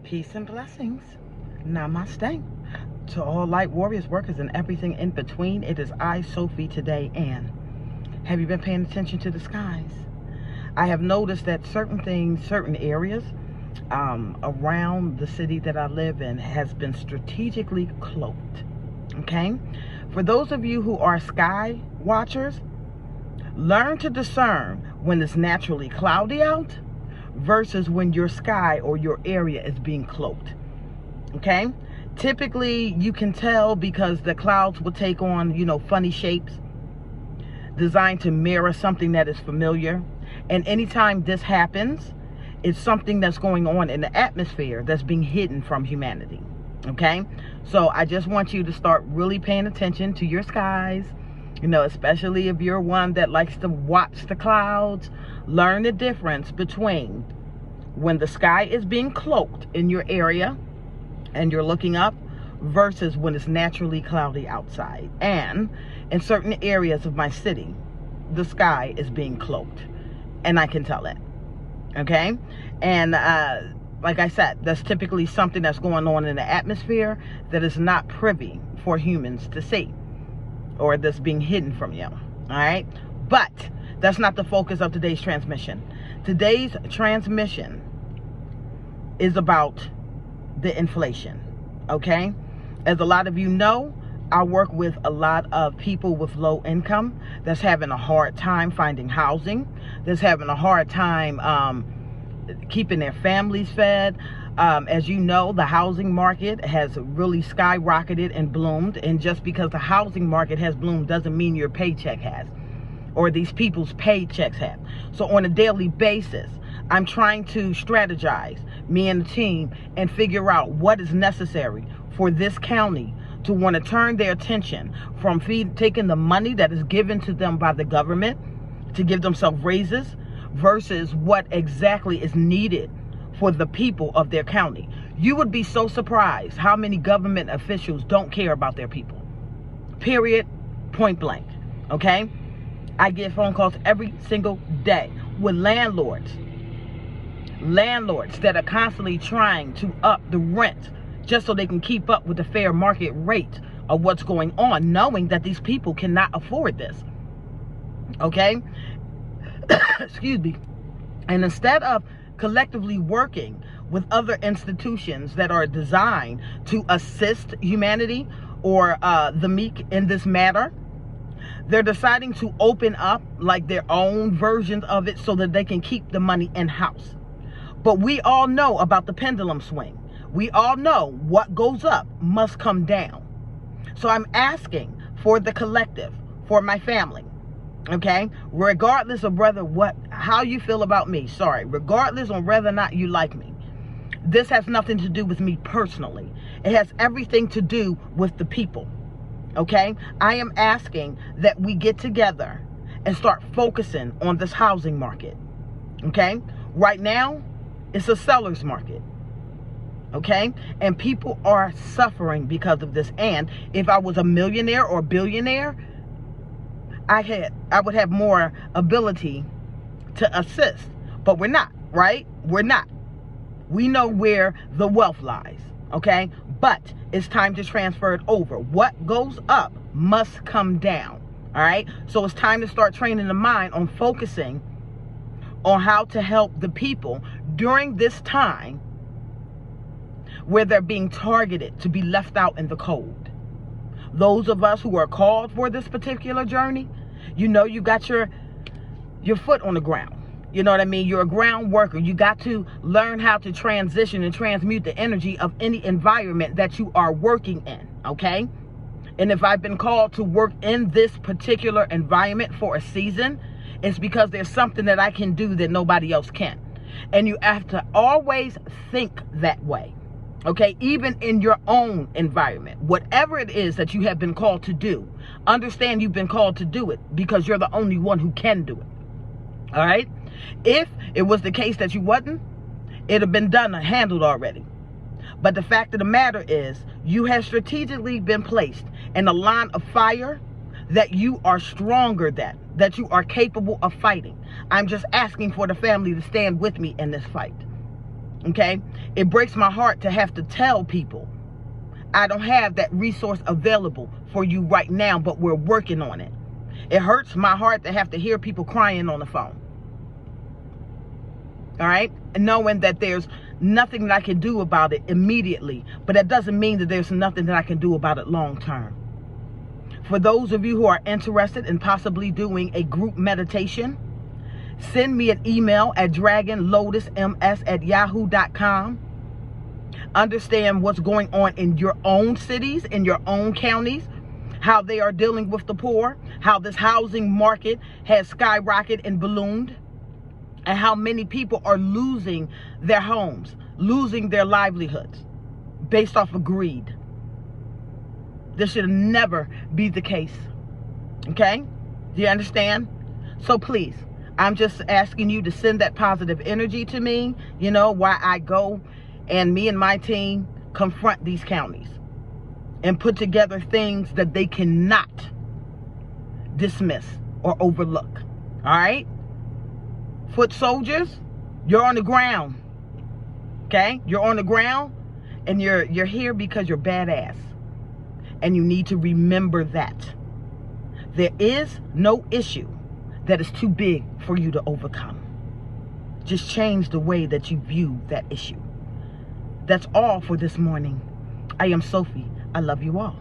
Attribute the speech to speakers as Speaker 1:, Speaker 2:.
Speaker 1: Peace and blessings. Namaste. To all light warriors, workers, and everything in between, it is I, Sophie, today. And have you been paying attention to the skies? I have noticed that certain things, certain areas around the city that I live in has been strategically cloaked. Okay? For those of you who are sky watchers, learn to discern when it's naturally cloudy out versus when your sky or your area is being cloaked. Okay? Typically, you can tell because the clouds will take on, funny shapes designed to mirror something that is familiar. And anytime this happens, it's something that's going on in the atmosphere that's being hidden from humanity. Okay? So I just want you to start really paying attention to your skies, especially if you're one that likes to watch the clouds. Learn the difference between when the sky is being cloaked in your area and you're looking up versus when it's naturally cloudy outside. And in certain areas of my city, the sky is being cloaked, and I can tell it. Okay? And like I said, that's typically something that's going on in the atmosphere that is not privy for humans to see, or that's being hidden from you. All right? But that's not the focus of today's transmission. Today's transmission is about the inflation. Okay? As a lot of you know, I work with a lot of people with low income that's having a hard time finding housing, that's having a hard time keeping their families fed. As you know, the housing market has really skyrocketed and bloomed. And just because the housing market has bloomed doesn't mean your paycheck has, or these people's paychecks have. So on a daily basis, I'm trying to strategize, me and the team, and figure out what is necessary for this county to want to turn their attention from taking the money that is given to them by the government to give themselves raises versus what exactly is needed for the people of their county. You would be so surprised how many government officials don't care about their people. Period. Point blank. Okay? I get phone calls every single day with landlords that are constantly trying to up the rent just so they can keep up with the fair market rate of what's going on, knowing that these people cannot afford this. Okay? Excuse me. And instead of collectively working with other institutions that are designed to assist humanity or the meek in this matter, they're deciding to open up like their own versions of it so that they can keep the money in-house. But we all know about the pendulum swing. We all know what goes up must come down. So I'm asking for the collective, for my family, okay? Regardless of how you feel about me, regardless on whether or not you like me. This has nothing to do with me personally. It has everything to do with the people, okay? I am asking that we get together and start focusing on this housing market, okay? Right now, it's a seller's market. Okay? And people are suffering because of this. And if I was a millionaire or billionaire, I would have more ability to assist. But we're not, right? We're not. We know where the wealth lies. Okay? But it's time to transfer it over. What goes up must come down. All right? So it's time to start training the mind on focusing on how to help the people during this time where they're being targeted to be left out in the cold. Those of us who are called for this particular journey, you got your foot on the ground. You know what I mean? You're a ground worker. You got to learn how to transition and transmute the energy of any environment that you are working in, okay? And if I've been called to work in this particular environment for a season, it's because there's something that I can do that nobody else can. And you have to always think that way. Okay, even in your own environment, whatever it is that you have been called to do, understand you've been called to do it because you're the only one who can do it. All right? If it was the case that you wasn't, it'd have been done and handled already. But the fact of the matter is, you have strategically been placed in a line of fire that you are stronger than, that you are capable of fighting. I'm just asking for the family to stand with me in this fight. Okay? It breaks my heart to have to tell people I don't have that resource available for you right now, but we're working on it. It hurts my heart to have to hear people crying on the phone. All right? And knowing that there's nothing that I can do about it immediately, but that doesn't mean that there's nothing that I can do about it long term. For those of you who are interested in possibly doing a group meditation, send me an email at dragonlotusms@yahoo.com. Understand what's going on in your own cities, in your own counties, how they are dealing with the poor, how this housing market has skyrocketed and ballooned, and how many people are losing their homes, losing their livelihoods based off of greed. This should never be the case. Okay? Do you understand? So please, I'm just asking you to send that positive energy to me, you know, while I go and me and my team confront these counties and put together things that they cannot dismiss or overlook. All right? Foot soldiers, you're on the ground. Okay? You're on the ground, and you're here because you're badass. And you need to remember that. There is no issue that is too big for you to overcome. Just change the way that you view that issue. That's all for this morning. I am Sophie. I love you all.